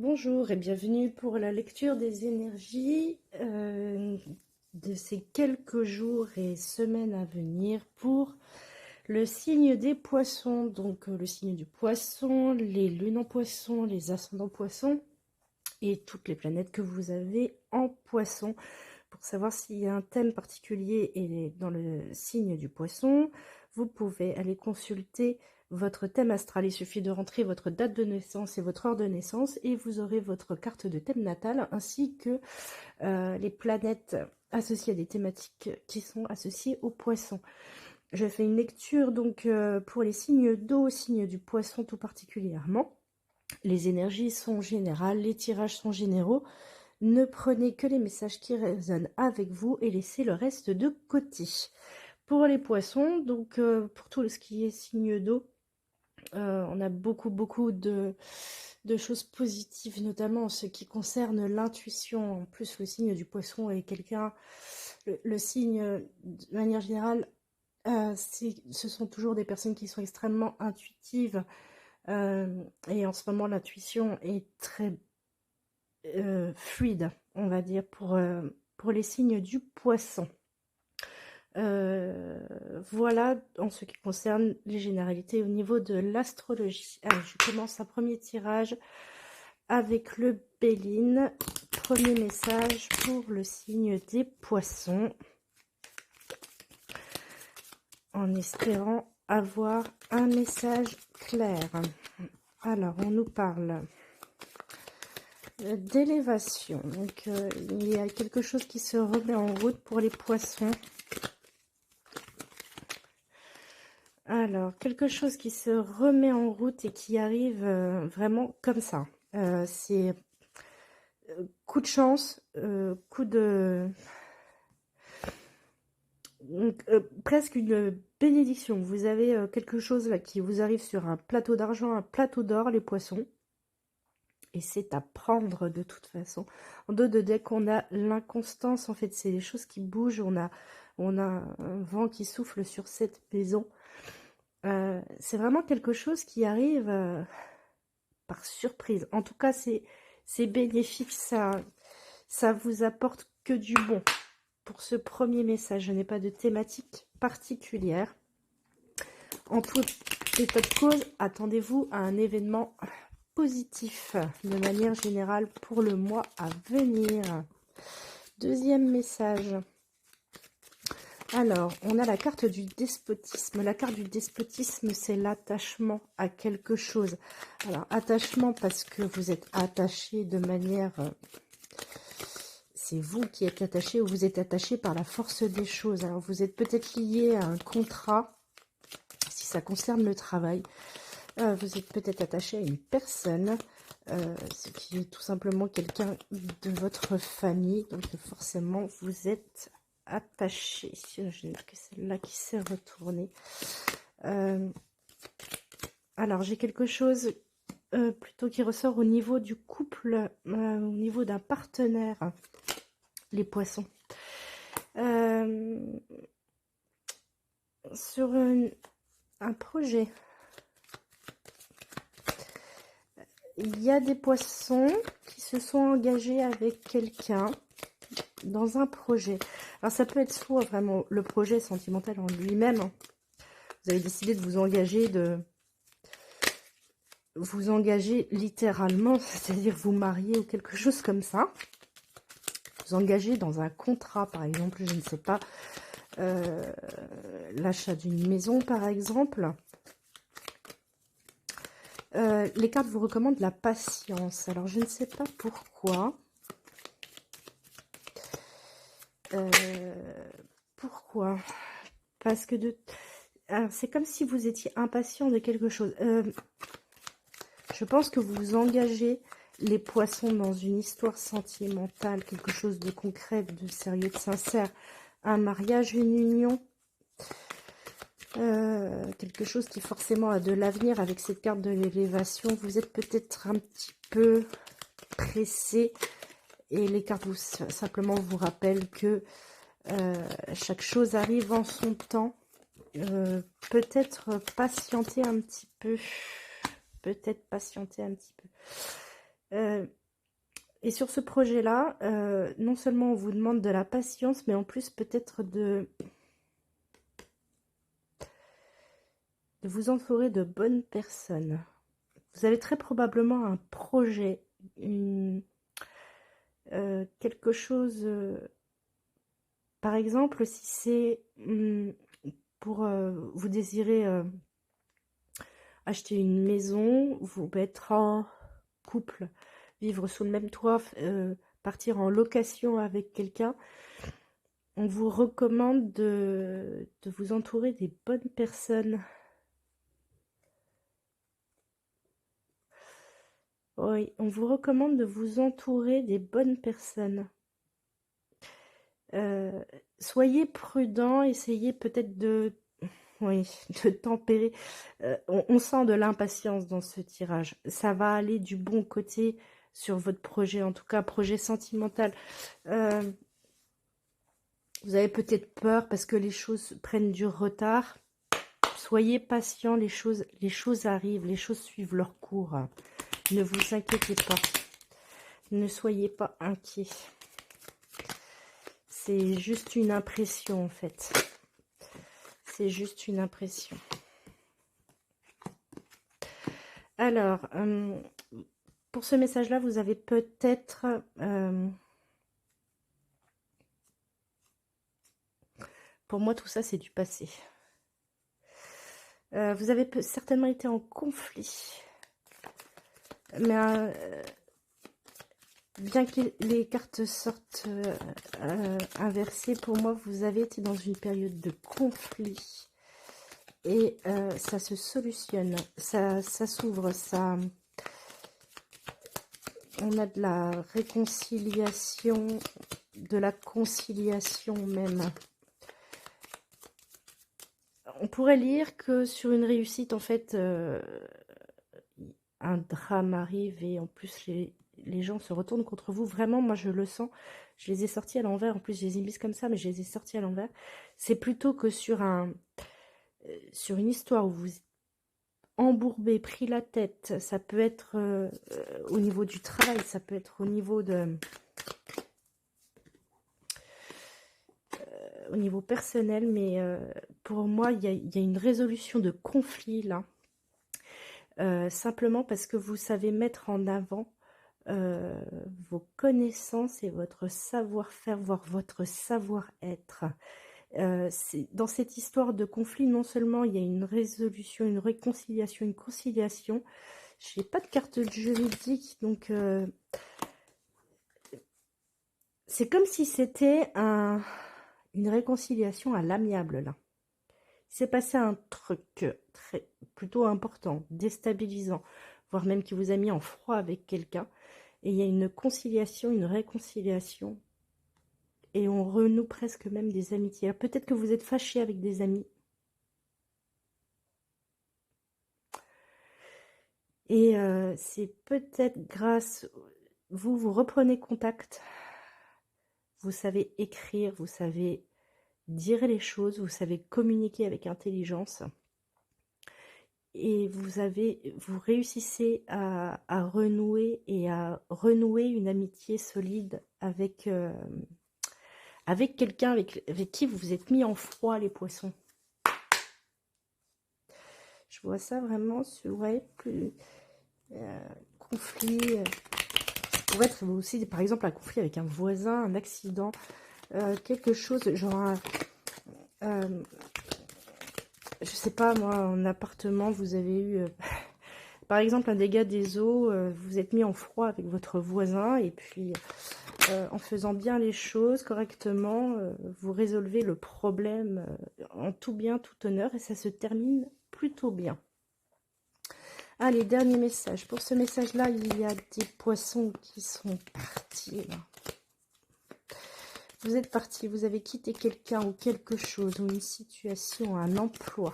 Bonjour et bienvenue pour la lecture des énergies de ces quelques jours et semaines à venir pour le signe des poissons. Donc le signe du poisson, les lunes en poisson, les ascendants poissons et toutes les planètes que vous avez en poisson. Pour savoir s'il y a un thème particulier et dans le signe du poisson, vous pouvez aller consulter votre thème astral. Il suffit de rentrer votre date de naissance et votre heure de naissance et vous aurez votre carte de thème natal ainsi que les planètes associées à des thématiques qui sont associées au poisson. Je fais une lecture donc pour les signes d'eau, signes du poisson tout particulièrement. Les énergies sont générales, les tirages sont généraux. Ne prenez que les messages qui résonnent avec vous et laissez le reste de côté. Pour les poissons, donc pour tout ce qui est signe d'eau, on a beaucoup de choses positives, notamment en ce qui concerne l'intuition. En plus, le signe du poisson est quelqu'un, le signe de manière générale, ce sont toujours des personnes qui sont extrêmement intuitives. Et en ce moment, l'intuition est très fluide, on va dire, pour les signes du poisson. Voilà en ce qui concerne les généralités au niveau de l'astrologie. Allez, je commence un premier tirage avec le Béline. Premier message pour le signe des poissons. En espérant avoir un message clair. Alors, on nous parle d'élévation. Donc, il y a quelque chose qui se remet en route pour les poissons. Alors, quelque chose qui se remet en route et qui arrive vraiment comme ça. C'est coup de chance, coup de... presque une bénédiction. Vous avez quelque chose là qui vous arrive sur un plateau d'argent, un plateau d'or, les poissons. Et c'est à prendre de toute façon. En dos de deck, on a l'inconstance. En fait, c'est des choses qui bougent. On a un vent qui souffle sur cette maison. C'est vraiment quelque chose qui arrive par surprise. En tout cas, c'est bénéfique. Ça vous apporte que du bon. Pour ce premier message, je n'ai pas de thématique particulière. En tout état de cause, attendez-vous à un événement positif de manière générale pour le mois à venir. Deuxième message. Alors, on a la carte du despotisme. La carte du despotisme, c'est l'attachement à quelque chose. Alors, attachement parce que vous êtes attaché de manière... c'est vous qui êtes attaché ou vous êtes attaché par la force des choses. Alors, vous êtes peut-être lié à un contrat, si ça concerne le travail. Vous êtes peut-être attaché à une personne, ce qui est tout simplement quelqu'un de votre famille. Donc, forcément, vous êtes attaché. Je n'ai que celle-là qui s'est retournée. Alors, j'ai quelque chose plutôt qui ressort au niveau du couple, au niveau d'un partenaire, les poissons. Sur un projet. Il y a des poissons qui se sont engagés avec quelqu'un dans un projet. Alors, ça peut être soit vraiment le projet sentimental en lui-même. Vous avez décidé de vous engager littéralement, c'est-à-dire vous marier ou quelque chose comme ça. Vous engager dans un contrat, par exemple, je ne sais pas, l'achat d'une maison, par exemple. Les cartes vous recommandent la patience. Alors, je ne sais pas pourquoi. Pourquoi? Parce que c'est comme si vous étiez impatient de quelque chose. Je pense que vous vous engagez, les poissons, dans une histoire sentimentale, quelque chose de concret, de sérieux, de sincère. Un mariage, une union. Quelque chose qui forcément a de l'avenir avec cette carte de l'élévation. Vous êtes peut-être un petit peu pressé et les cartes simplement vous rappellent que chaque chose arrive en son temps. Peut-être patienter un petit peu. Peut-être patienter un petit peu. Et sur ce projet-là, non seulement on vous demande de la patience, mais en plus peut-être de vous entourer de bonnes personnes. Vous avez très probablement un projet, quelque chose, par exemple, si c'est pour vous désirez acheter une maison, vous mettre en couple, vivre sous le même toit, partir en location avec quelqu'un, on vous recommande de vous entourer des bonnes personnes. Oui, on vous recommande de vous entourer des bonnes personnes. Soyez prudent, essayez peut-être de, oui, de tempérer. On sent de l'impatience dans ce tirage. Ça va aller du bon côté sur votre projet, en tout cas projet sentimental. Vous avez peut-être peur parce que les choses prennent du retard. Soyez patient, les choses arrivent, les choses suivent leur cours. Ne vous inquiétez pas. Ne soyez pas inquiets. C'est juste une impression en fait. C'est juste une impression. Alors, pour ce message-là, vous avez peut-être... pour moi, tout ça, c'est du passé. Vous avez certainement été en conflit. Mais bien que les cartes sortent inversées, pour moi, vous avez été dans une période de conflit. Et ça se solutionne, ça s'ouvre, ça... On a de la réconciliation, de la conciliation même. On pourrait lire que sur une réussite, en fait, un drame arrive et en plus les gens se retournent contre vous. Vraiment, moi je le sens. Je les ai sortis à l'envers. En plus, je les ai mises comme ça, mais je les ai sortis à l'envers. C'est plutôt que sur une histoire où vous embourbé, pris la tête. Ça peut être au niveau du travail, ça peut être au niveau au niveau personnel, mais pour moi, il y a une résolution de conflit là. Simplement parce que vous savez mettre en avant vos connaissances et votre savoir-faire, voire votre savoir-être. Dans cette histoire de conflit, non seulement il y a une résolution, une réconciliation, une conciliation. Je n'ai pas de carte juridique, donc c'est comme si c'était une réconciliation à l'amiable là. Il s'est passé un truc plutôt important, déstabilisant, voire même qui vous a mis en froid avec quelqu'un. Et il y a une conciliation, une réconciliation. Et on renoue presque même des amitiés. Peut-être que vous êtes fâché avec des amis. Et c'est peut-être grâce... Vous reprenez contact. Vous savez écrire, vous savez dire les choses, vous savez communiquer avec intelligence. Et vous réussissez à renouer et à renouer une amitié solide avec, avec quelqu'un avec qui vous vous êtes mis en froid, les poissons. Je vois ça vraiment sur, ouais, plus conflit. Ça pourrait être aussi, par exemple, un conflit avec un voisin, un accident, quelque chose, genre je sais pas, moi, en appartement, vous avez eu, par exemple, un dégât des eaux, vous êtes mis en froid avec votre voisin, et puis, en faisant bien les choses correctement, vous résolvez le problème en tout bien, tout honneur, et ça se termine plutôt bien. Allez, dernier message. Pour ce message-là, il y a des poissons qui sont partis, là. Vous êtes parti, vous avez quitté quelqu'un ou quelque chose, ou une situation, un emploi.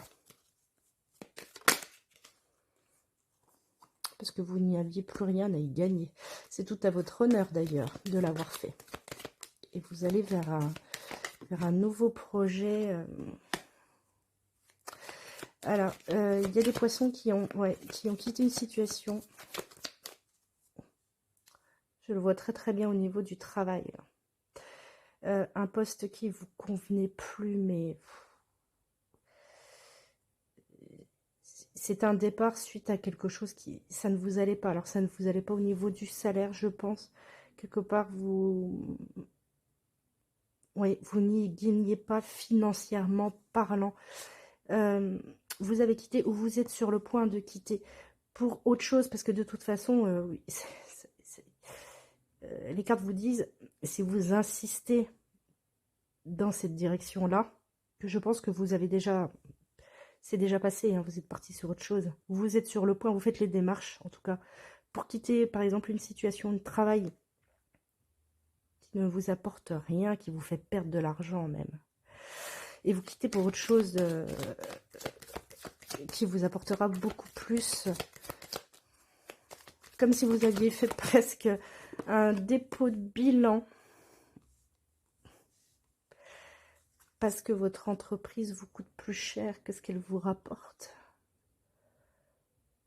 Parce que vous n'y aviez plus rien à y gagner. C'est tout à votre honneur d'ailleurs de l'avoir fait. Et vous allez vers un nouveau projet. Alors, il y a des poissons qui ont quitté une situation. Je le vois très très bien au niveau du travail. Un poste qui vous convenait plus, mais c'est un départ suite à quelque chose qui, ça ne vous allait pas. Alors ça ne vous allait pas au niveau du salaire, je pense. Quelque part, oui, vous n'y gagnez pas financièrement parlant. Vous avez quitté ou vous êtes sur le point de quitter pour autre chose, parce que de toute façon, oui, les cartes vous disent, si vous insistez dans cette direction-là, que je pense que vous avez déjà, c'est déjà passé, hein, vous êtes parti sur autre chose. Vous êtes sur le point, vous faites les démarches, en tout cas, pour quitter, par exemple, une situation de travail qui ne vous apporte rien, qui vous fait perdre de l'argent même. Et vous quittez pour autre chose qui vous apportera beaucoup plus. Comme si vous aviez fait presque un dépôt de bilan. Parce que votre entreprise vous coûte plus cher que ce qu'elle vous rapporte.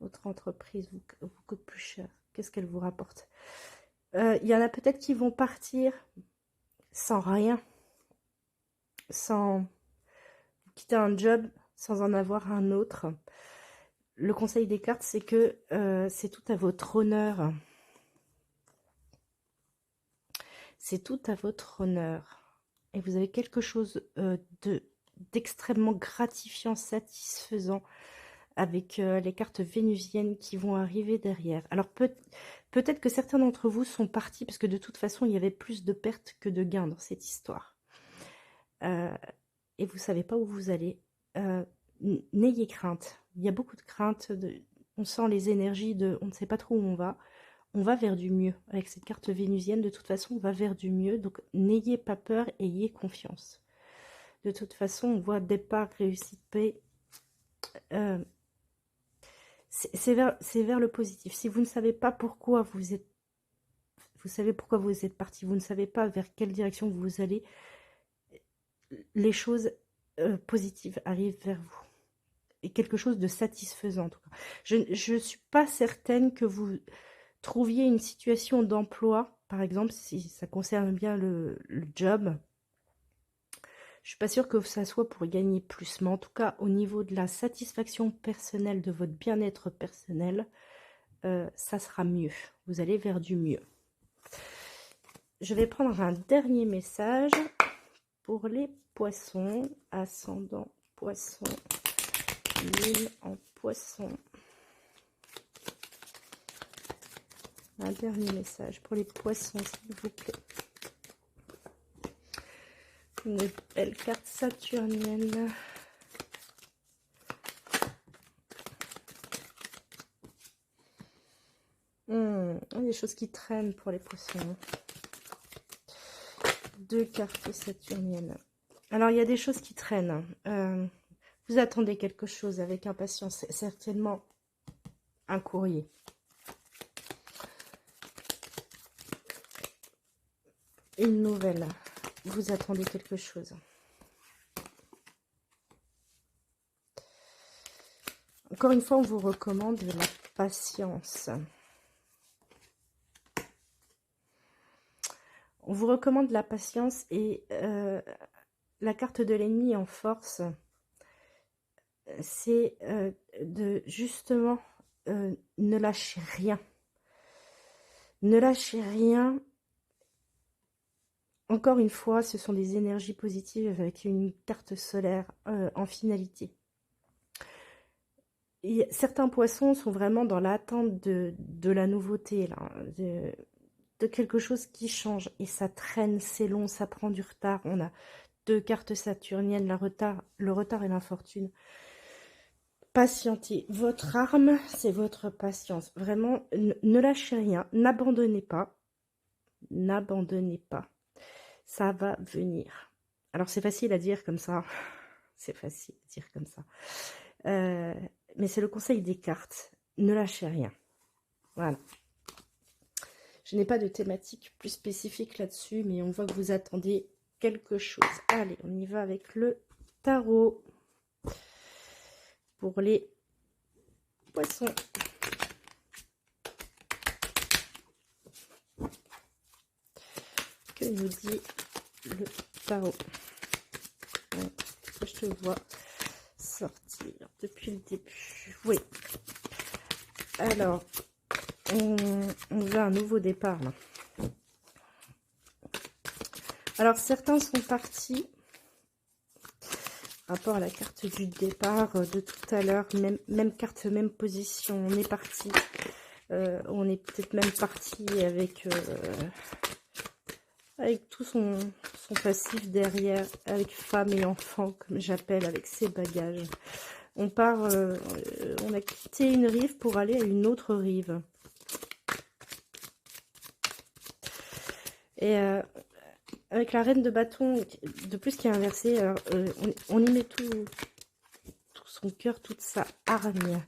Votre entreprise vous coûte plus cher. Qu'est-ce qu'elle vous rapporte? Il y en a peut-être qui vont partir sans rien. Sans quitter un job, sans en avoir un autre. Le conseil des cartes, c'est que c'est tout à votre honneur. C'est tout à votre honneur. Et vous avez quelque chose d'extrêmement gratifiant, satisfaisant avec les cartes vénusiennes qui vont arriver derrière. Alors peut-être que certains d'entre vous sont partis parce que de toute façon, il y avait plus de pertes que de gains dans cette histoire. Et vous ne savez pas où vous allez. N'ayez crainte. Il y a beaucoup de crainte. On sent les énergies de on ne sait pas trop où on va. On va vers du mieux. Avec cette carte vénusienne, de toute façon, on va vers du mieux. Donc, n'ayez pas peur, ayez confiance. De toute façon, on voit départ, réussite, paix. C'est vers le positif. Si vous ne savez pas pourquoi vous êtes... Vous savez pourquoi vous êtes parti. Vous ne savez pas vers quelle direction vous allez. Les choses positives arrivent vers vous. Et quelque chose de satisfaisant, en tout cas. Je ne suis pas certaine que vous trouviez une situation d'emploi, par exemple, si ça concerne bien le job. Je suis pas sûre que ça soit pour gagner plus, mais en tout cas, au niveau de la satisfaction personnelle, de votre bien-être personnel, ça sera mieux. Vous allez vers du mieux. Je vais prendre un dernier message pour les poissons, ascendant poisson, lune en poisson. Un dernier message pour les poissons, s'il vous plaît. Une belle carte saturnienne. Des choses qui traînent pour les poissons. Deux cartes saturniennes. Alors, il y a des choses qui traînent. Vous attendez quelque chose avec impatience. Certainement un courrier. Une nouvelle. Vous attendez quelque chose. Encore une fois, on vous recommande la patience. On vous recommande la patience et la carte de l'ennemi en force, c'est de justement ne lâcher rien. Ne lâchez rien. Encore une fois, ce sont des énergies positives avec une carte solaire en finalité. Et certains poissons sont vraiment dans l'attente de la nouveauté, là, de quelque chose qui change. Et ça traîne, c'est long, ça prend du retard. On a deux cartes saturniennes, le retard et l'infortune. Patientez. Votre arme, c'est votre patience. Vraiment, ne lâchez rien, n'abandonnez pas. N'abandonnez pas. Ça va venir. Alors, c'est facile à dire comme ça. C'est facile à dire comme ça. Mais c'est le conseil des cartes. Ne lâchez rien. Voilà. Je n'ai pas de thématique plus spécifique là-dessus, mais on voit que vous attendez quelque chose. Allez, on y va avec le tarot. Pour les poissons. que nous dit le tarot? Ouais, je te vois sortir depuis le début. Oui. Alors, on a un nouveau départ là. Alors, certains sont partis. Rapport à la carte du départ de tout à l'heure, même carte, même position. On est parti. On est peut-être même parti avec tout son passif derrière, avec femme et enfant, comme j'appelle, avec ses bagages. On part, on a quitté une rive pour aller à une autre rive. Et avec la reine de bâton, de plus qui est inversée, alors, on y met tout son cœur, toute sa hargne.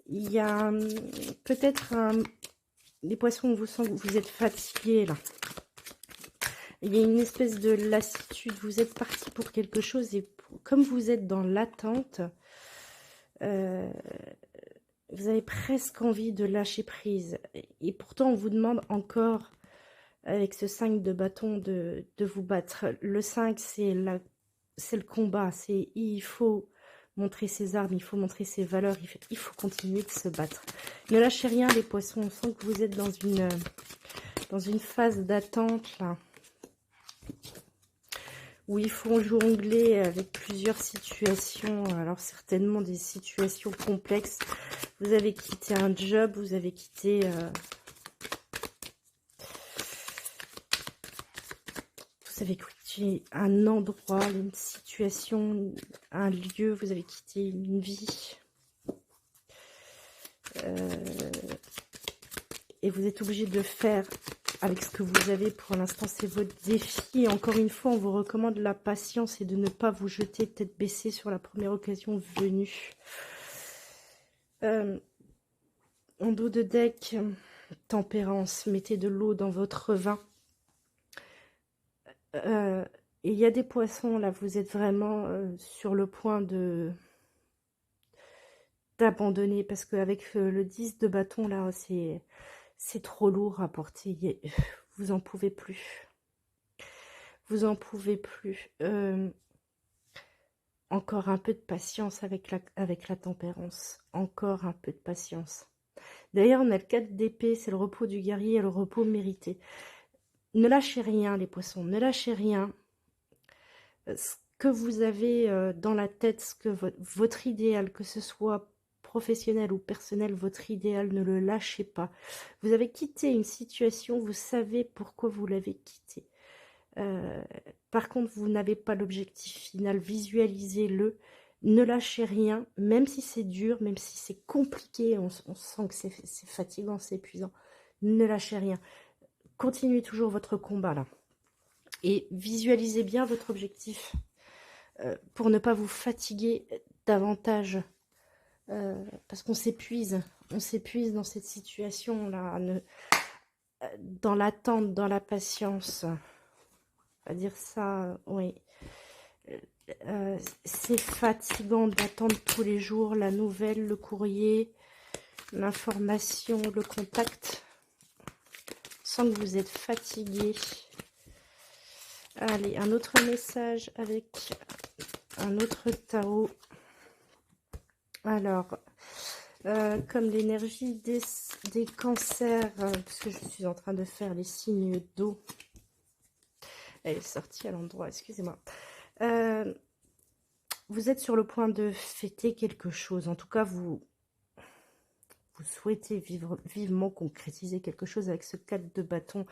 Il y a peut-être les poissons, on vous sent que vous êtes fatigués là. Il y a une espèce de lassitude. Vous êtes parti pour quelque chose et comme vous êtes dans l'attente, vous avez presque envie de lâcher prise. Et pourtant, on vous demande encore, avec ce 5 de bâton, de vous battre. Le 5, c'est le combat. Il faut montrer ses armes, il faut montrer ses valeurs, il faut continuer de se battre. Ne lâchez rien, les poissons. On sent que vous êtes dans une phase d'attente, là, où il faut jongler avec plusieurs situations. Alors, certainement des situations complexes. Vous avez quitté un job, vous avez quitté... vous avez quitté un endroit, une situation, un lieu, vous avez quitté une vie. Et vous êtes obligé de faire avec ce que vous avez. Pour l'instant, c'est votre défi. Et encore une fois, on vous recommande la patience et de ne pas vous jeter tête baissée sur la première occasion venue. En dos de deck, tempérance, mettez de l'eau dans votre vin. Il y a des poissons, là, vous êtes vraiment sur le point d'abandonner, parce qu'avec le 10 de bâton, là, c'est trop lourd à porter. Vous en pouvez plus. Vous en pouvez plus. Encore un peu de patience avec la tempérance. Encore un peu de patience. D'ailleurs, on a le 4 d'épée, c'est le repos du guerrier et le repos mérité. Ne lâchez rien, les poissons, ne lâchez rien. Ce que vous avez dans la tête, ce que votre idéal, que ce soit professionnel ou personnel, votre idéal, ne le lâchez pas. Vous avez quitté une situation, vous savez pourquoi vous l'avez quitté. Par contre, vous n'avez pas l'objectif final, visualisez-le. Ne lâchez rien, même si c'est dur, même si c'est compliqué, on sent que c'est fatigant, c'est épuisant. Ne lâchez rien. Continuez toujours votre combat là. Et visualisez bien votre objectif pour ne pas vous fatiguer davantage. Parce qu'on s'épuise. On s'épuise dans cette situation-là. Dans l'attente, dans la patience. On va dire ça, oui. C'est fatigant d'attendre tous les jours la nouvelle, le courrier, l'information, le contact. Sans que vous êtes fatigué. Allez, un autre message avec un autre tarot. Alors, comme l'énergie des cancers, puisque je suis en train de faire les signes d'eau. Elle est sortie à l'endroit, excusez-moi. Vous êtes sur le point de fêter quelque chose. En tout cas, vous souhaitez vivement concrétiser quelque chose avec ce 4 de bâton.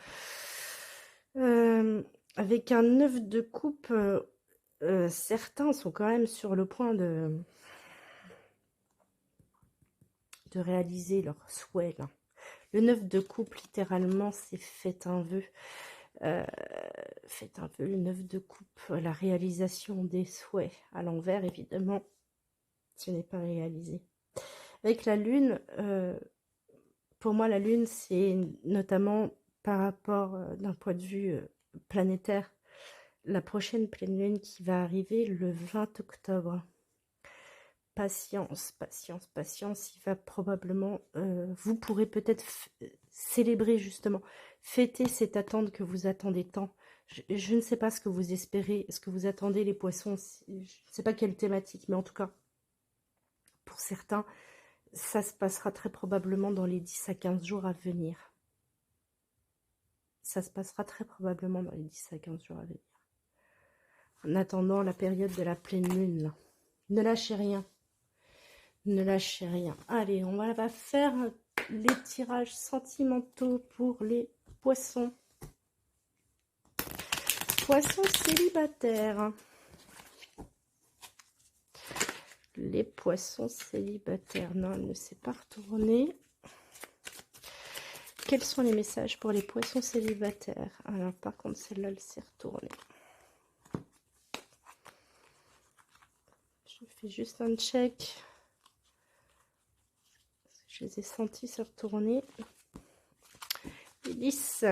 Avec un 9 de coupe, certains sont quand même sur le point de réaliser leurs souhaits. Là. Le 9 de coupe, littéralement, c'est faites un vœu. Faites un peu le 9 de coupe, la réalisation des souhaits. À l'envers, évidemment, ce n'est pas réalisé. Avec la lune, pour moi, la lune, c'est notamment par rapport d'un point de vue planétaire, la prochaine pleine lune qui va arriver le 20 octobre. Patience, patience, patience. Il va probablement, vous pourrez peut-être célébrer justement, fêter cette attente que vous attendez tant. Je ne sais pas ce que vous espérez, ce que vous attendez les poissons, je ne sais pas quelle thématique, mais en tout cas, pour certains, ça se passera très probablement dans les 10 à 15 jours à venir. Ça se passera très probablement dans les 10 à 15 jours à venir. En attendant la période de la pleine lune, là. Ne lâchez rien. Ne lâchez rien. Allez, on va faire les tirages sentimentaux pour les poissons. Poissons célibataires. Les poissons célibataires. Non, elle ne s'est pas retournée. Quels sont les messages pour les poissons célibataires? Alors, par contre, celle-là, elle s'est retournée. Je fais juste un check. Je les ai sentis se retourner. Les 10.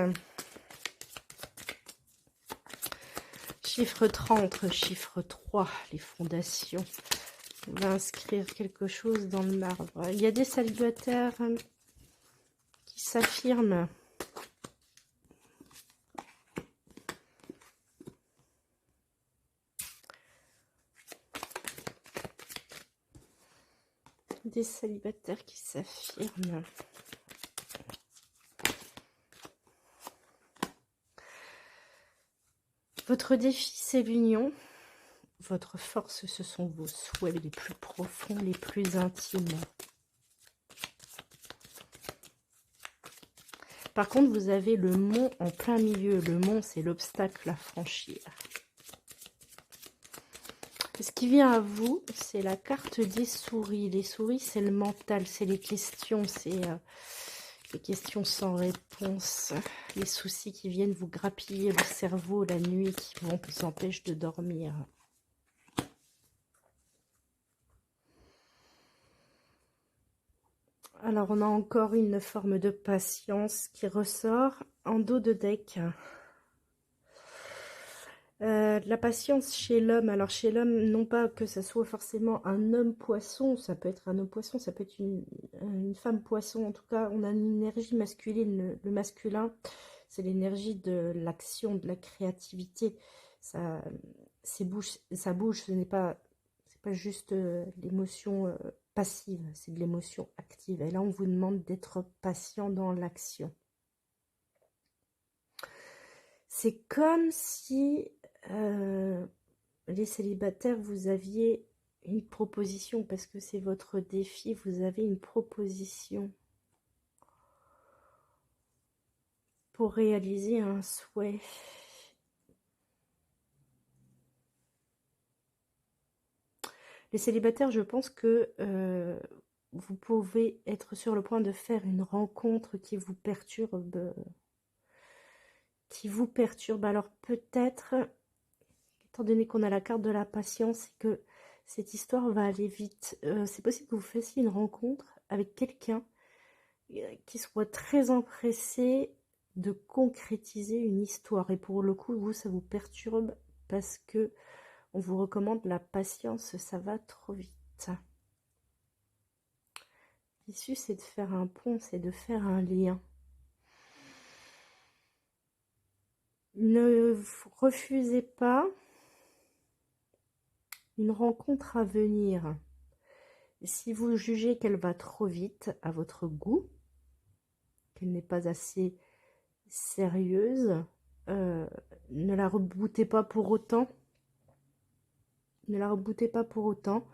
Chiffre 30, chiffre 3, les fondations. On va inscrire quelque chose dans le marbre. Il y a des célibataires qui s'affirment. Des célibataires qui s'affirment. Votre défi, c'est l'union. Votre force, ce sont vos souhaits les plus profonds, les plus intimes. Par contre, vous avez le mont en plein milieu. Le mont, c'est l'obstacle à franchir. Ce qui vient à vous, c'est la carte des souris. Les souris, c'est le mental, c'est les questions, c'est les questions sans réponse. Les soucis qui viennent vous grappiller le cerveau la nuit, qui vous empêchent de dormir. Alors, on a encore une forme de patience qui ressort en dos de deck. De la patience chez l'homme. Alors, chez l'homme, non pas que ça soit forcément un homme poisson, ça peut être un homme poisson, ça peut être une femme poisson. En tout cas, on a une énergie masculine. Le masculin, c'est l'énergie de l'action, de la créativité. Ça bouge, ce n'est pas juste l'émotion passive, c'est de l'émotion active. Et là, on vous demande d'être patient dans l'action. C'est comme si les célibataires, vous aviez une proposition, parce que c'est votre défi, vous avez une proposition pour réaliser un souhait. Les célibataires, je pense que vous pouvez être sur le point de faire une rencontre qui vous perturbe. Alors peut-être, étant donné qu'on a la carte de la patience, et que cette histoire va aller vite, c'est possible que vous fassiez une rencontre avec quelqu'un qui soit très empressé de concrétiser une histoire. Et pour le coup, vous, ça vous perturbe parce que on vous recommande la patience, ça va trop vite. L'issue, c'est de faire un pont, c'est de faire un lien. Ne refusez pas une rencontre à venir. Si vous jugez qu'elle va trop vite à votre goût, qu'elle n'est pas assez sérieuse, ne la rebootez pas pour autant. Ne la rebootez pas pour autant.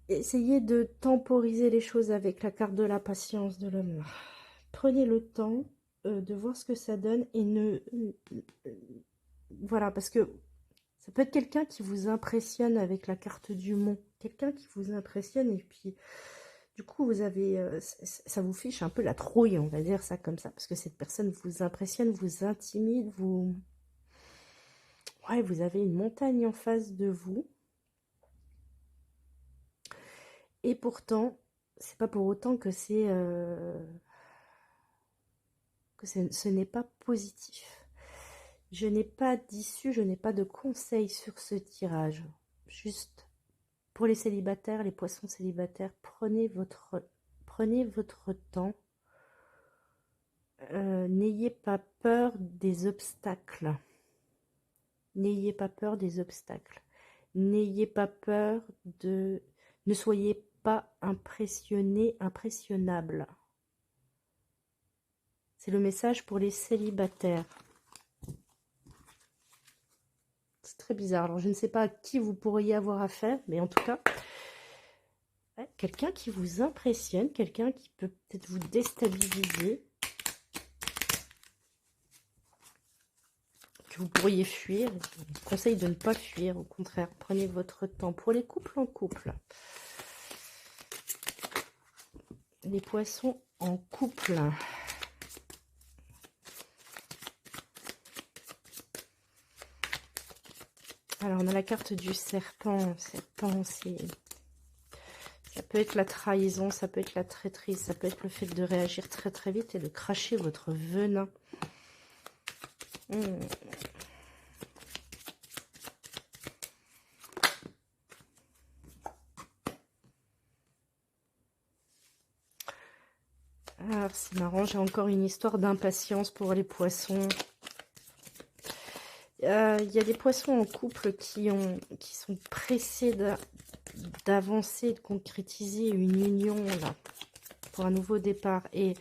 Essayez de temporiser les choses avec la carte de la patience de l'homme. Prenez le temps de voir ce que ça donne et voilà, parce que ça peut être quelqu'un qui vous impressionne avec la carte du mont. Quelqu'un qui vous impressionne et puis du coup vous avez... ça vous fiche un peu la trouille, on va dire ça comme ça. Parce que cette personne vous impressionne, vous intimide, vous... Ouais, vous avez une montagne en face de vous. Et pourtant, c'est pas pour autant que ce n'est pas positif. Je n'ai pas d'issue, je n'ai pas de conseils sur ce tirage. Juste pour les célibataires, les poissons célibataires, prenez Prenez votre temps. N'ayez pas peur des obstacles. N'ayez pas peur des obstacles. N'ayez pas peur de... Ne soyez pas impressionné, impressionnable. C'est le message pour les célibataires. C'est très bizarre. Alors, je ne sais pas à qui vous pourriez avoir affaire, mais en tout cas, ouais, quelqu'un qui vous impressionne, quelqu'un qui peut peut-être vous déstabiliser, que vous pourriez fuir. Je vous conseille de ne pas fuir, au contraire, prenez votre temps. Pour les couples en couple, les poissons en couple. Alors, on a la carte du serpent. Serpent, ça peut être la trahison, ça peut être la traîtrise, ça peut être le fait de réagir très très vite et de cracher votre venin. Alors, c'est marrant, j'ai encore une histoire d'impatience pour les poissons. Il y a des poissons en couple qui sont pressés d'avancer, de concrétiser une union là, pour un nouveau départ. Et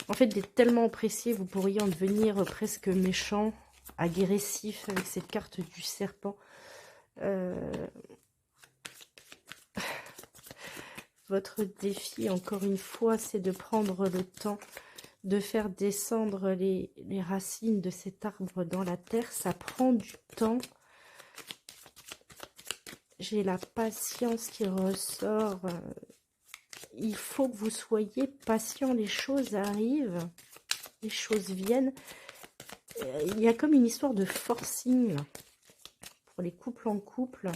en fait, d'être tellement pressé, vous pourriez en devenir presque méchant, agressif avec cette carte du serpent. Votre défi, encore une fois, c'est de prendre le temps de faire descendre les racines de cet arbre dans la terre. Ça prend du temps. J'ai la patience qui ressort. Il faut que vous soyez patient. Les choses arrivent. Les choses viennent. Il y a comme une histoire de forcing là, pour les couples en couple.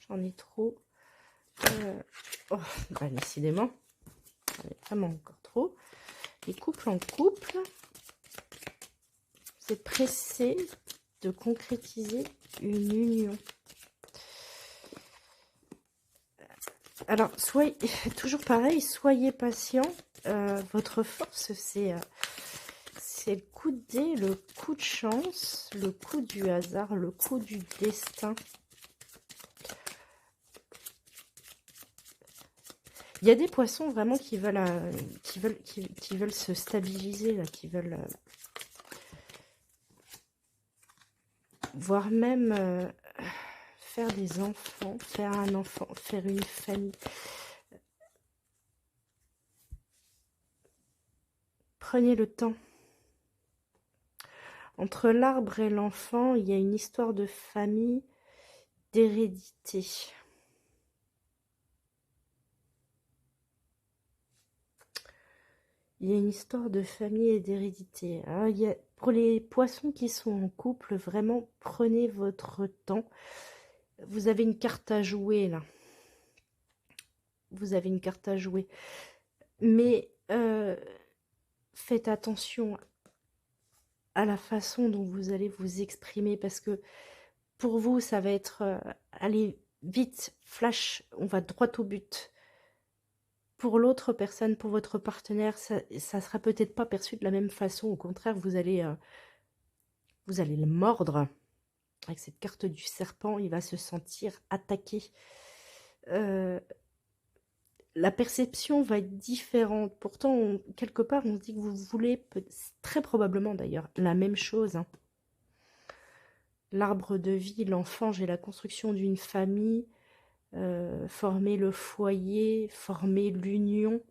J'en ai trop. Oh, bah, décidément. J'en ai vraiment encore trop. Les couples en couple, c'est pressé de concrétiser une union. Alors, toujours pareil, soyez patient. Votre force, c'est le coup de dé, le coup de chance, le coup du hasard, le coup du destin. Il y a des poissons vraiment qui veulent se stabiliser, là, qui veulent voire même faire des enfants, faire un enfant, faire une famille. Prenez le temps. Entre l'arbre et l'enfant, il y a une histoire de famille, d'hérédité. Il y a une histoire de famille et d'hérédité. Pour les poissons qui sont en couple, vraiment, prenez votre temps. Vous avez une carte à jouer, là. Vous avez une carte à jouer. Mais faites attention à la façon dont vous allez vous exprimer, parce que pour vous, ça va être allez, vite, flash, on va droit au but. Pour l'autre personne, pour votre partenaire, ça sera peut-être pas perçu de la même façon. Au contraire, vous allez le mordre. Avec cette carte du serpent, il va se sentir attaqué. La perception va être différente. Pourtant, quelque part, on se dit que vous voulez, très probablement d'ailleurs, la même chose. Hein. L'arbre de vie, l'enfant, j'ai la construction d'une famille, former le foyer, former l'union.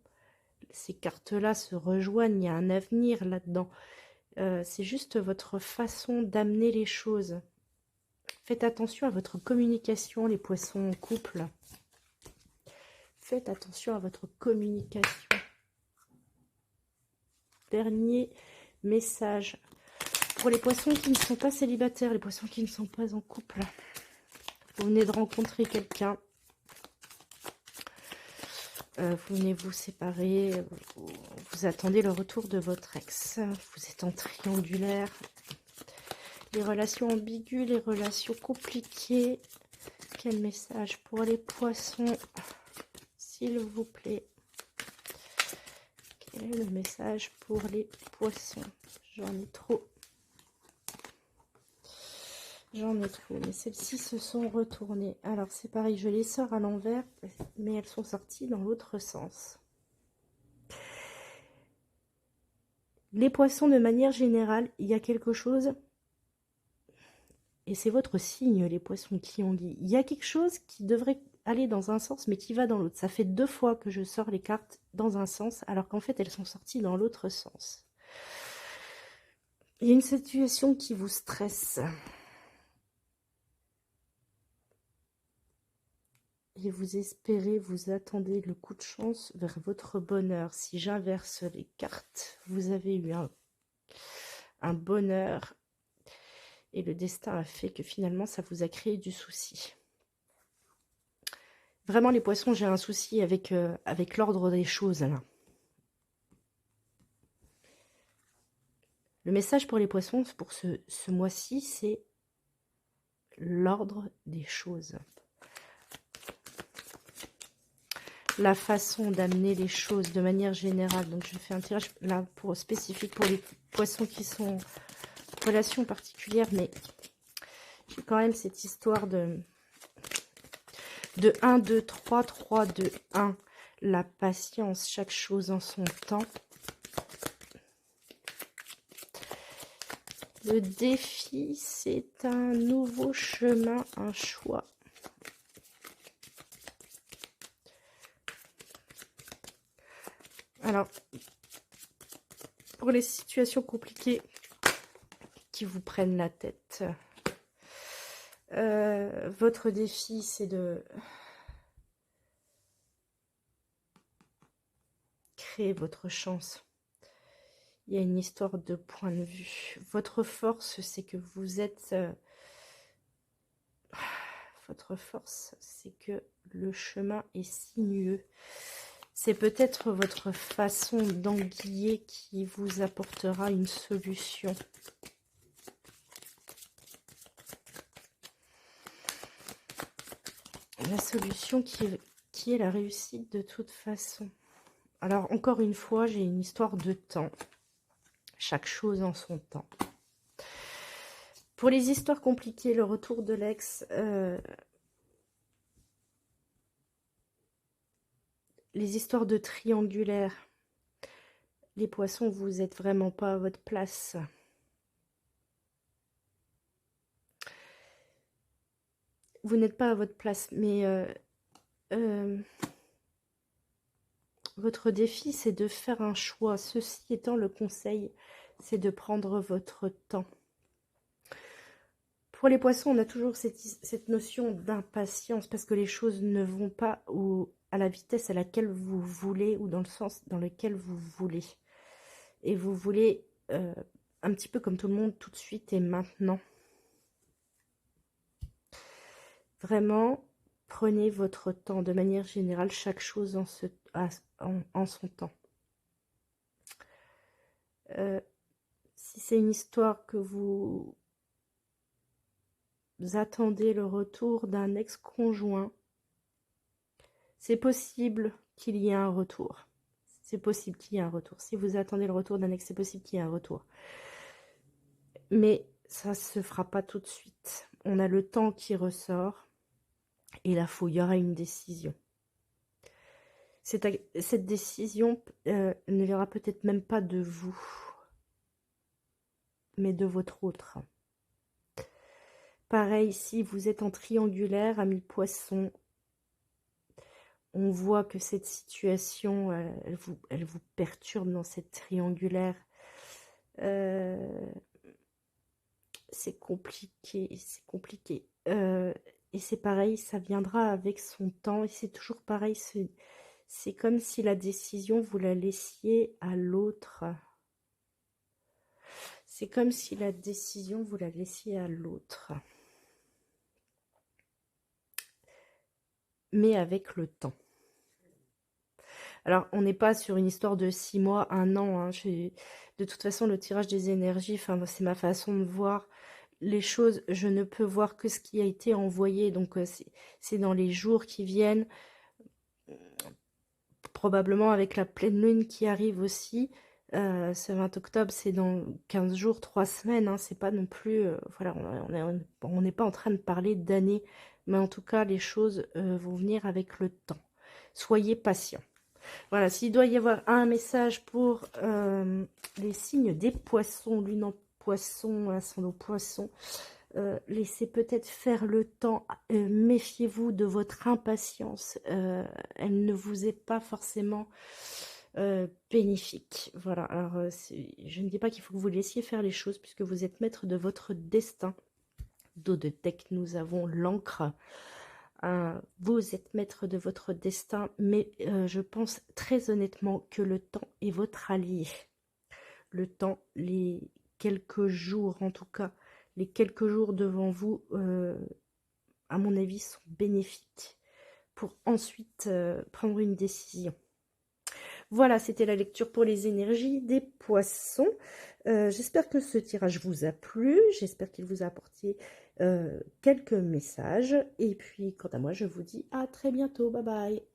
Ces cartes-là se rejoignent, il y a un avenir là-dedans. C'est juste votre façon d'amener les choses. Faites attention à votre communication, les poissons en couple. Faites attention à votre communication. Dernier message. Pour les poissons qui ne sont pas célibataires, les poissons qui ne sont pas en couple. Vous venez de rencontrer quelqu'un. Vous venez vous séparer. Vous attendez le retour de votre ex. Vous êtes en triangulaire. Les relations ambiguës, les relations compliquées. Quel message pour les poissons, s'il vous plaît. Quel est le message pour les poissons? J'en ai trop. J'en ai trop, mais celles-ci se sont retournées. Alors c'est pareil, je les sors à l'envers, mais elles sont sorties dans l'autre sens. Les poissons, de manière générale, il y a quelque chose, et c'est votre signe, les poissons qui ont dit. Il y a quelque chose qui devrait aller dans un sens, mais qui va dans l'autre. Ça fait 2 fois que je sors les cartes dans un sens, alors qu'en fait, elles sont sorties dans l'autre sens. Il y a une situation qui vous stresse. Et vous espérez, vous attendez le coup de chance vers votre bonheur. Si j'inverse les cartes, vous avez eu un bonheur et le destin a fait que finalement ça vous a créé du souci. Vraiment les poissons, j'ai un souci avec l'ordre des choses là. Le message pour les poissons pour ce mois-ci, c'est l'ordre des choses. La façon d'amener les choses de manière générale. Donc je fais un tirage là spécifique pour les poissons qui sont en relation particulière, mais j'ai quand même cette histoire de 1, 2, 3, 3, 2, 1. La patience, chaque chose en son temps. Le défi, c'est un nouveau chemin, un choix. Alors, pour les situations compliquées qui vous prennent la tête, votre défi, c'est de créer votre chance. Il y a une histoire de point de vue. Votre force, c'est que vous êtes... votre force, c'est que le chemin est sinueux. C'est peut-être votre façon d'enguiller qui vous apportera une solution. La solution qui est la réussite de toute façon. Alors, encore une fois, j'ai une histoire de temps. Chaque chose en son temps. Pour les histoires compliquées, le retour de l'ex... les histoires de triangulaire, les poissons, vous n'êtes vraiment pas à votre place. Vous n'êtes pas à votre place, mais votre défi, c'est de faire un choix. Ceci étant, le conseil, c'est de prendre votre temps. Pour les poissons, on a toujours cette notion d'impatience parce que les choses ne vont pas à la vitesse à laquelle vous voulez ou dans le sens dans lequel vous voulez. Et vous voulez un petit peu comme tout le monde tout de suite et maintenant. Vraiment, prenez votre temps. De manière générale, chaque chose en son temps. Si c'est une histoire que vous attendez le retour d'un ex-conjoint, c'est possible qu'il y ait un retour. C'est possible qu'il y ait un retour. Si vous attendez le retour d'un ex, c'est possible qu'il y ait un retour. Mais ça ne se fera pas tout de suite. On a le temps qui ressort. Et là, il y aura une décision. Cette décision ne viendra peut-être même pas de vous, mais de votre autre. Pareil, si vous êtes en triangulaire, ami poisson, on voit que cette situation, elle vous perturbe dans cette triangulaire. C'est compliqué, c'est compliqué. Et c'est pareil, ça viendra avec son temps. Et c'est toujours pareil, c'est comme si la décision, vous la laissiez à l'autre. C'est comme si la décision, vous la laissiez à l'autre. Mais avec le temps. Alors, on n'est pas sur une histoire de 6 mois, 1 an. Hein. De toute façon, le tirage des énergies, c'est ma façon de voir les choses. Je ne peux voir que ce qui a été envoyé. Donc, c'est dans les jours qui viennent. probablement avec la pleine lune qui arrive aussi. Ce 20 octobre, c'est dans 15 jours, 3 semaines, hein, c'est pas non plus... voilà, on n'est pas en train de parler d'années, mais en tout cas, les choses vont venir avec le temps. Soyez patient. Voilà, s'il doit y avoir un message pour les signes des poissons, lune en poisson, ascendant poisson, laissez peut-être faire le temps, méfiez-vous de votre impatience, elle ne vous est pas forcément bénéfique. Voilà, alors je ne dis pas qu'il faut que vous laissiez faire les choses puisque vous êtes maître de votre destin. Dos de deck, nous avons l'encre. Vous êtes maître de votre destin, mais je pense très honnêtement que le temps est votre allié. Le temps, les quelques jours en tout cas, les quelques jours devant vous, à mon avis, sont bénéfiques pour ensuite prendre une décision. Voilà, c'était la lecture pour les énergies des poissons. J'espère que ce tirage vous a plu, j'espère qu'il vous a apporté quelques messages. Et puis, quant à moi, je vous dis à très bientôt. Bye bye.